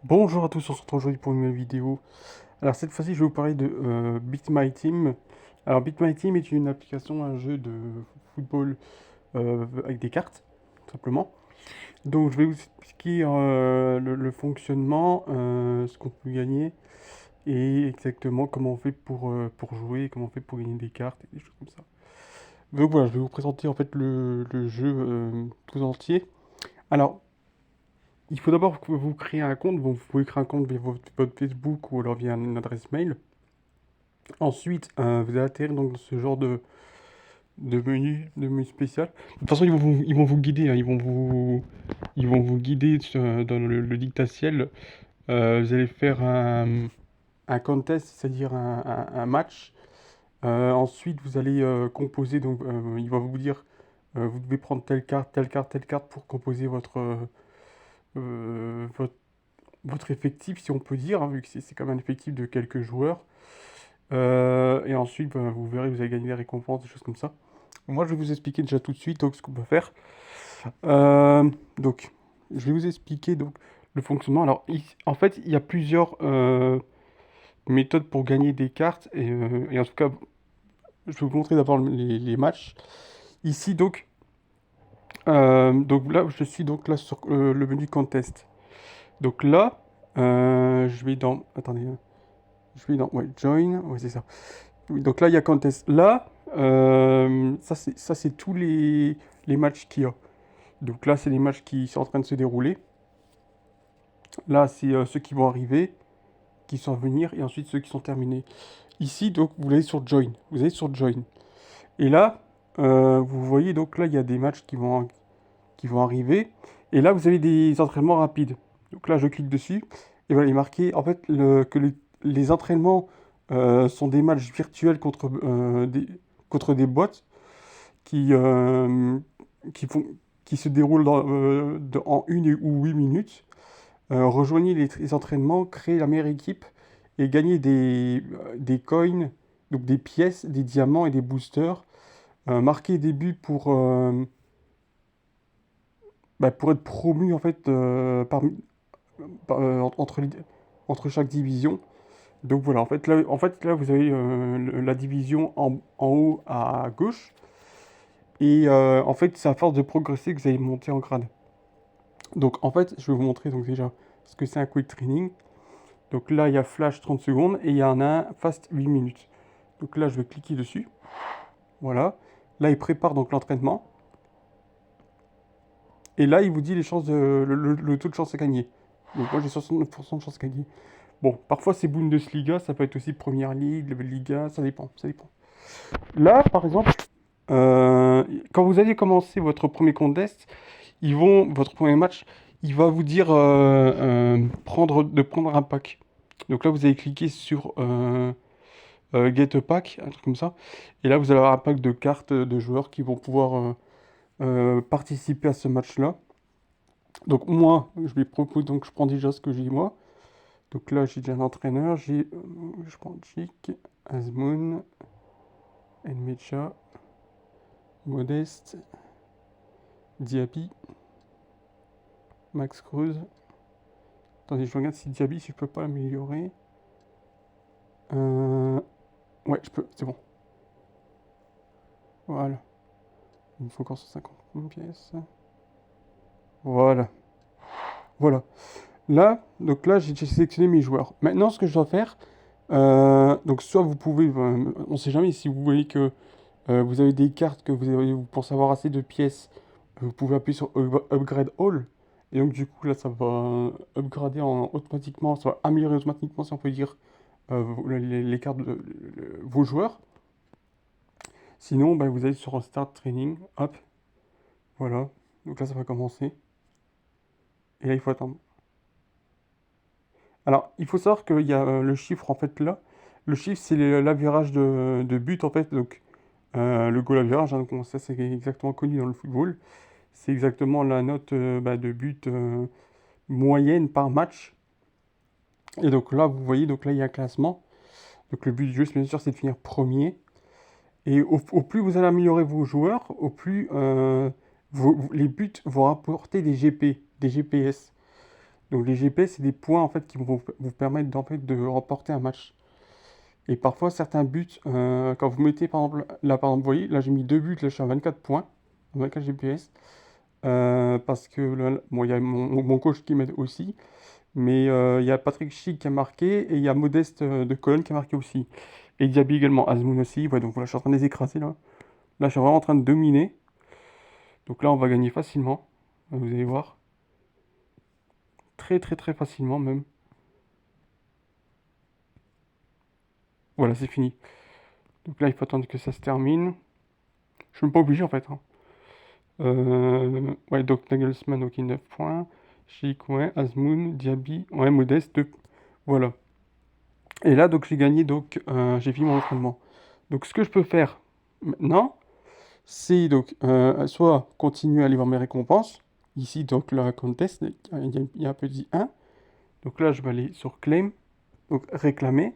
Bonjour à tous, on se retrouve aujourd'hui pour une nouvelle vidéo. Alors cette fois-ci, je vais vous parler de Beat My Team. Alors Beat My Team est une application, un jeu de football avec des cartes, tout simplement. Donc je vais vous expliquer le fonctionnement, ce qu'on peut gagner et exactement comment on fait pour jouer, comment on fait pour gagner des cartes et des choses comme ça. Donc voilà, je vais vous présenter en fait le jeu tout entier. Alors, il faut d'abord que vous créez un compte. Bon, vous pouvez créer un compte via votre Facebook ou alors via une adresse mail. Ensuite, vous allez atterrir donc dans ce genre de menu spécial. De toute façon, ils vont vous guider, hein, ils vont vous guider dans le dictatiel. Vous allez faire un contest, c'est-à-dire un match. Ensuite, vous allez composer, donc il va vous dire, vous devez prendre telle carte, telle carte, telle carte pour composer euh, votre votre effectif, si on peut dire, hein, vu que c'est comme un effectif de quelques joueurs. Et ensuite, ben, vous verrez, vous allez gagner des récompenses, des choses comme ça. Moi, je vais vous expliquer déjà tout de suite donc, ce qu'on peut faire. Donc, je vais vous expliquer donc, le fonctionnement. Alors, en fait, il y a plusieurs méthodes pour gagner des cartes. Et en tout cas, je vais vous montrer d'abord les matchs. Ici, donc là, je suis donc là sur le menu Contest. Donc là, je vais dans... Attendez, hein. Je vais dans... Ouais, Join. Ouais, c'est ça. Oui, donc là, il y a Contest. Là, ça c'est tous les matchs qu'il y a. Donc là, c'est les matchs qui sont en train de se dérouler. Là, c'est ceux qui vont arriver, qui sont à venir, et ensuite ceux qui sont terminés. Ici, donc, vous allez sur Join. Vous allez sur Join. Et là, vous voyez, donc là, il y a des matchs qui vont arriver. Et là, vous avez des entraînements rapides. Donc là, je clique dessus. Et voilà, il est marqué, en fait, que les entraînements sont des matchs virtuels contre des bots qui, euh, qui, font, qui se déroulent en 1 ou 8 minutes. Rejoignez les entraînements, créez la meilleure équipe et gagnez des coins, donc des pièces, des diamants et des boosters. Marquez des buts pour être promu en fait entre chaque division. Donc voilà, en fait, là vous avez la division en haut à gauche. Et en fait, c'est à force de progresser que vous allez monter en grade. Donc en fait, je vais vous montrer donc déjà ce que c'est un quick training. Donc là, il y a flash 30 secondes et il y en a un fast 8 minutes. Donc là, je vais cliquer dessus. Voilà. Là, il prépare donc l'entraînement. Et là, il vous dit les chances le taux de chance à gagner. Donc moi, j'ai 69% de chance à gagner. Bon, parfois c'est Bundesliga, ça peut être aussi Première Ligue, Level Liga, ça dépend, ça dépend. Là, par exemple, quand vous allez commencer votre premier contest, votre premier match, il va vous dire de prendre un pack. Donc là, vous allez cliquer sur Get a Pack, un truc comme ça. Et là, vous allez avoir un pack de cartes de joueurs qui vont pouvoir participer à ce match-là. Donc moi, je lui propose, donc je prends déjà ce que j'ai moi. Donc là, j'ai déjà un entraîneur. Je prends Chic, Azmoun, Enmecha, Modeste, Diaby, Max Cruz. Attendez, je regarde si Diaby, si je peux pas l'améliorer. Euh, Ouais, je peux, c'est bon. Voilà. Il me faut encore 150 pièces. Voilà. Voilà. Là, donc là, j'ai sélectionné mes joueurs. Maintenant, ce que je dois faire, donc soit vous pouvez, on sait jamais si vous voyez que vous avez des cartes que vous pensez avoir assez de pièces, vous pouvez appuyer sur Upgrade All. Et donc du coup là, ça va upgrader automatiquement, ça va améliorer automatiquement, si on peut dire, les cartes de vos joueurs. Sinon, ben, vous allez sur Start Training, hop, voilà. Donc là, ça va commencer. Et là, il faut attendre. Alors, il faut savoir qu'il y a le chiffre en fait là. Le chiffre, c'est l'average de but en fait. Donc, le goal average, hein, donc ça c'est exactement connu dans le football. C'est exactement la note de but moyenne par match. Et donc là, vous voyez, donc là il y a un classement. Donc le but du jeu, bien sûr, c'est de finir premier. Et au plus vous allez améliorer vos joueurs, au plus les buts vont apporter des GP, des GPS. Donc les GP, c'est des points en fait qui vont vous permettre en fait, de remporter un match. Et parfois, certains buts, quand vous mettez par exemple, vous voyez, là j'ai mis 2 buts, là je suis à 24 points, 24 GPS. Parce que là, bon, il y a mon coach qui m'aide aussi, mais il y a Patrick Schick qui a marqué et il y a Modeste de Cologne qui a marqué aussi. Et Diaby également, Azmoun aussi. Ouais, donc voilà, je suis en train de les écraser là. Là, je suis vraiment en train de dominer. Donc là, on va gagner facilement. Vous allez voir. Très, très, très facilement même. Voilà, c'est fini. Donc là, il faut attendre que ça se termine. Je suis même pas obligé en fait, hein. Ouais, donc Nagelsmann, ok, 9 points. Schick, ouais. Azmoun, Diaby, ouais, Modeste, 2. Voilà. Et là, donc, j'ai gagné, donc, j'ai fini mon entraînement. Donc, ce que je peux faire maintenant, c'est donc soit continuer à aller voir mes récompenses. Ici, donc, la contest, il y a un petit 1. Donc là, je vais aller sur claim, donc réclamer.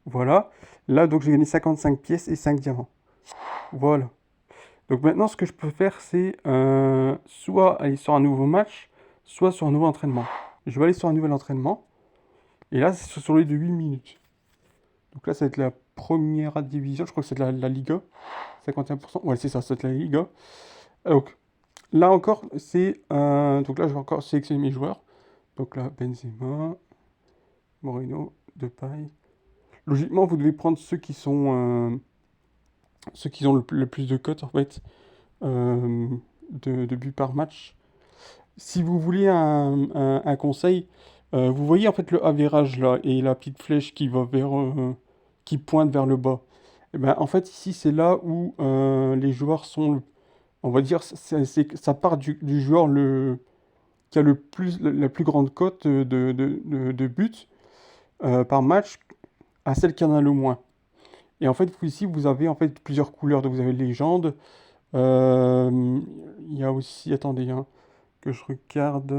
Voilà. Là, donc, j'ai gagné 55 pièces et 5 diamants. Voilà. Donc maintenant, ce que je peux faire, c'est soit aller sur un nouveau match, soit sur un nouveau entraînement. Je vais aller sur un nouvel entraînement. Et là, c'est sur les de 8 minutes. Donc là, ça va être la première division. Je crois que c'est la Liga. 51%. Ouais, c'est ça, c'est la Liga. Donc là encore, c'est. Donc là, je vais encore sélectionner mes joueurs. Donc là, Benzema, Moreno, Depay. Logiquement, vous devez prendre ceux qui sont. Ceux qui ont le plus de cotes, en fait, de buts par match. Si vous voulez un conseil, vous voyez en fait le average là et la petite flèche qui va qui pointe vers le bas. Et ben, en fait, ici, c'est là où les joueurs sont, on va dire, ça part du joueur qui a la plus grande cote de buts par match à celle qui en a le moins. Et en fait, ici, vous avez en fait plusieurs couleurs. Donc, vous avez légende. Il y a aussi, attendez, hein, que je regarde.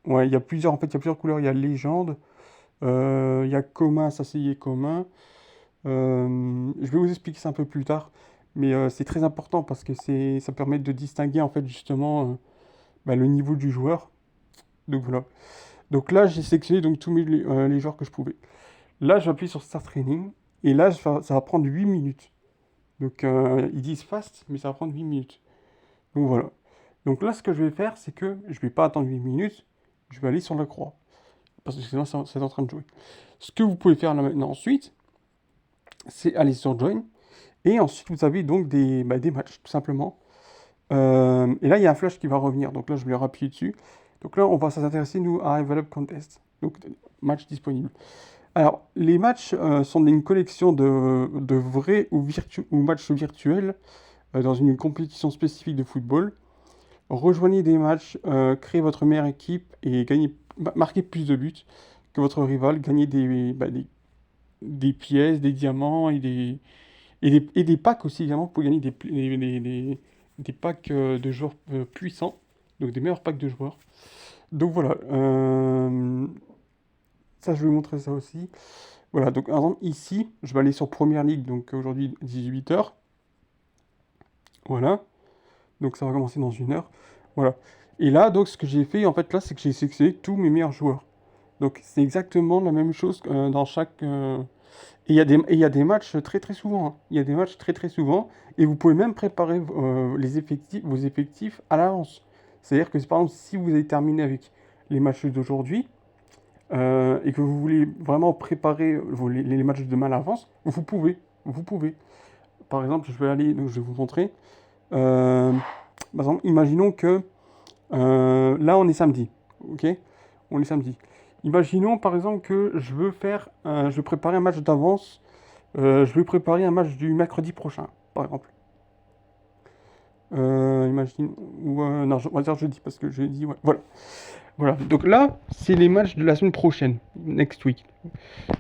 Ouais, il y a plusieurs, en fait, il y a plusieurs couleurs. Il y a légende. Il y a commun, ça c'est commun. Je vais vous expliquer ça un peu plus tard, mais c'est très important parce que ça permet de distinguer en fait justement bah, le niveau du joueur. Donc voilà. Donc là, j'ai sélectionné donc tous les joueurs que je pouvais. Là, je vais appuyer sur Start Training et là, ça va prendre 8 minutes. Donc ils disent fast, mais ça va prendre 8 minutes. Donc voilà. Donc là, ce que je vais faire, c'est que je vais pas attendre 8 minutes, je vais aller sur la croix. Parce que sinon, c'est en train de jouer. Ce que vous pouvez faire là maintenant ensuite, c'est aller sur Join. Et ensuite, vous avez donc des matchs, tout simplement. Et là, il y a un flash qui va revenir. Donc là, je vais appuyer dessus. Donc là, on va s'intéresser, nous, à Develop Contest. Donc, match disponible. Alors, les matchs sont une collection de vrais ou matchs virtuels dans une compétition spécifique de football. Rejoignez des matchs, créez votre meilleure équipe et marquez plus de buts que votre rival. Gagnez des pièces, des diamants et des packs aussi également pour gagner des packs de joueurs puissants, donc des meilleurs packs de joueurs. Donc voilà, ça je vais vous montrer ça aussi. Voilà, donc par exemple ici, je vais aller sur Première Ligue, donc aujourd'hui 18h. Voilà, donc ça va commencer dans 1 heure. Voilà. Et là, donc ce que j'ai fait en fait là, c'est que j'ai sélectionné tous mes meilleurs joueurs. Donc c'est exactement la même chose dans chaque. Et il y a des matchs très très souvent, hein. Il y a des matchs très très souvent. Et vous pouvez même préparer vos effectifs à l'avance. C'est-à-dire que par exemple, si vous avez terminé avec les matchs d'aujourd'hui et que vous voulez vraiment préparer les matchs de demain à l'avance, vous pouvez. Vous pouvez. Par exemple, je vais aller, donc je vais vous montrer. Euh, Par exemple, imaginons que là on est samedi, ok? On est samedi. Imaginons par exemple que je veux préparer un match d'avance. Je veux préparer un match du mercredi prochain, par exemple. Imagine, ou non, on va dire jeudi parce que jeudi, ouais. Voilà. Voilà. Donc là, c'est les matchs de la semaine prochaine, next week,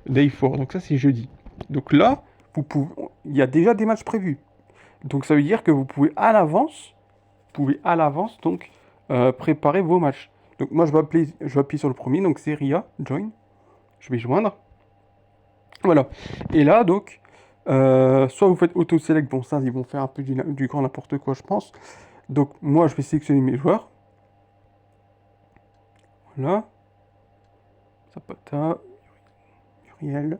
day 4. Donc ça, c'est jeudi. Donc là, il y a déjà des matchs prévus. Donc ça veut dire que pouvez à l'avance donc préparer vos matchs. Donc moi, je vais appuyer sur le premier. Donc c'est Ria, join. Je vais joindre. Voilà. Et là, donc, soit vous faites auto-select, bon, ça, ils vont faire un peu du grand n'importe quoi, je pense. Donc, moi, je vais sélectionner mes joueurs. Voilà. Zapata, Muriel,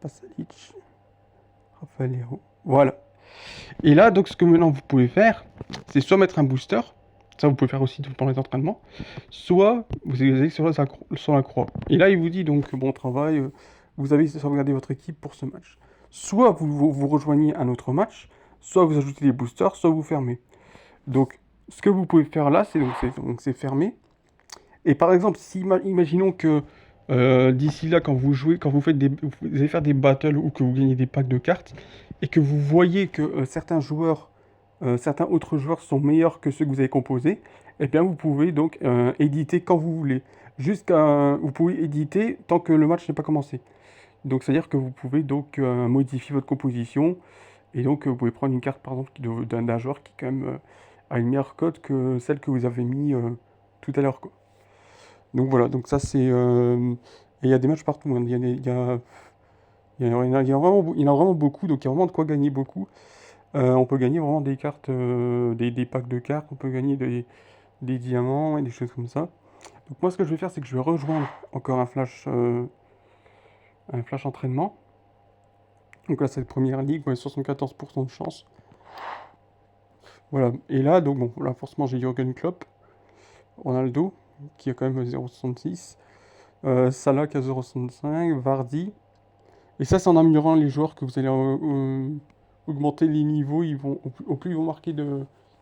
Pasalic, Rafael. Voilà. Et là, donc, ce que maintenant vous pouvez faire, c'est soit mettre un booster, ça vous pouvez faire aussi pendant les entraînements, soit vous allez sur la croix. Et là, il vous dit donc, bon travail, vous avez sauvegardé votre équipe pour ce match. Soit vous rejoignez un autre match, soit vous ajoutez des boosters, soit vous fermez. Donc, ce que vous pouvez faire là, c'est fermer. Et par exemple, si imaginons que d'ici là, quand vous jouez, quand vous faites vous allez faire des battles ou que vous gagnez des packs de cartes, et que vous voyez que certains autres joueurs sont meilleurs que ceux que vous avez composés, eh bien vous pouvez donc éditer quand vous voulez. Vous pouvez éditer tant que le match n'est pas commencé. Donc c'est-à-dire que vous pouvez donc modifier votre composition, et donc vous pouvez prendre une carte par exemple d'un joueur qui quand même a une meilleure cote que celle que vous avez mis tout à l'heure, quoi. Donc voilà, donc ça c'est... et il y a des matchs partout, hein. Il y en a vraiment beaucoup, donc il y a vraiment de quoi gagner beaucoup. On peut gagner vraiment des cartes, des packs de cartes, on peut gagner des diamants et des choses comme ça. Donc moi ce que je vais faire, c'est que je vais rejoindre encore un flash entraînement. Donc là c'est la première ligue, ouais, 74% de chance. Voilà, et là, donc bon, là forcément j'ai Jürgen Klopp, Ronaldo, qui a quand même 0,66. Salah qui a 0,65, Vardy. Et ça, c'est en améliorant les joueurs que vous allez augmenter les niveaux. Au plus ils vont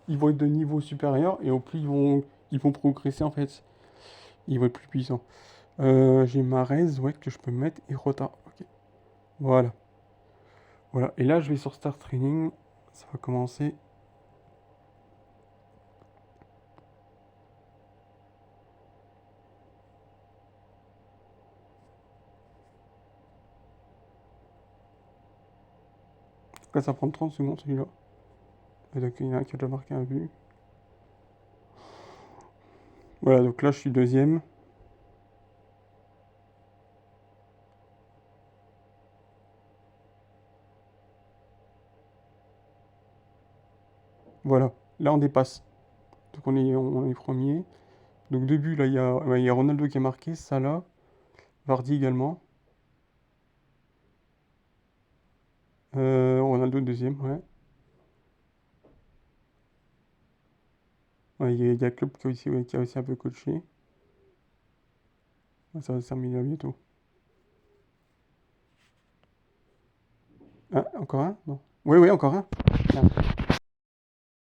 ils vont être de niveau supérieur et au plus ils vont progresser en fait. Ils vont être plus puissants. J'ai Mahrez, ouais, que je peux mettre et Rota. Ok. Voilà. Voilà. Et là, je vais sur Start Training. Ça va commencer. En tout cas, ça prend 30 secondes celui-là. Et donc, il y en a un qui a déjà marqué un but. Voilà, donc là, je suis deuxième. Voilà. Là, on dépasse. Donc, on est premier. Donc, début, là, il y a Ronaldo qui a marqué, Salah, Vardy également. Ronaldo deuxième, ouais. Ouais, il y a Klopp ouais, qui a aussi un peu coaché. Ouais, ça va se terminer bientôt. Ah, encore un? Non. Oui, oui, encore un. Tiens.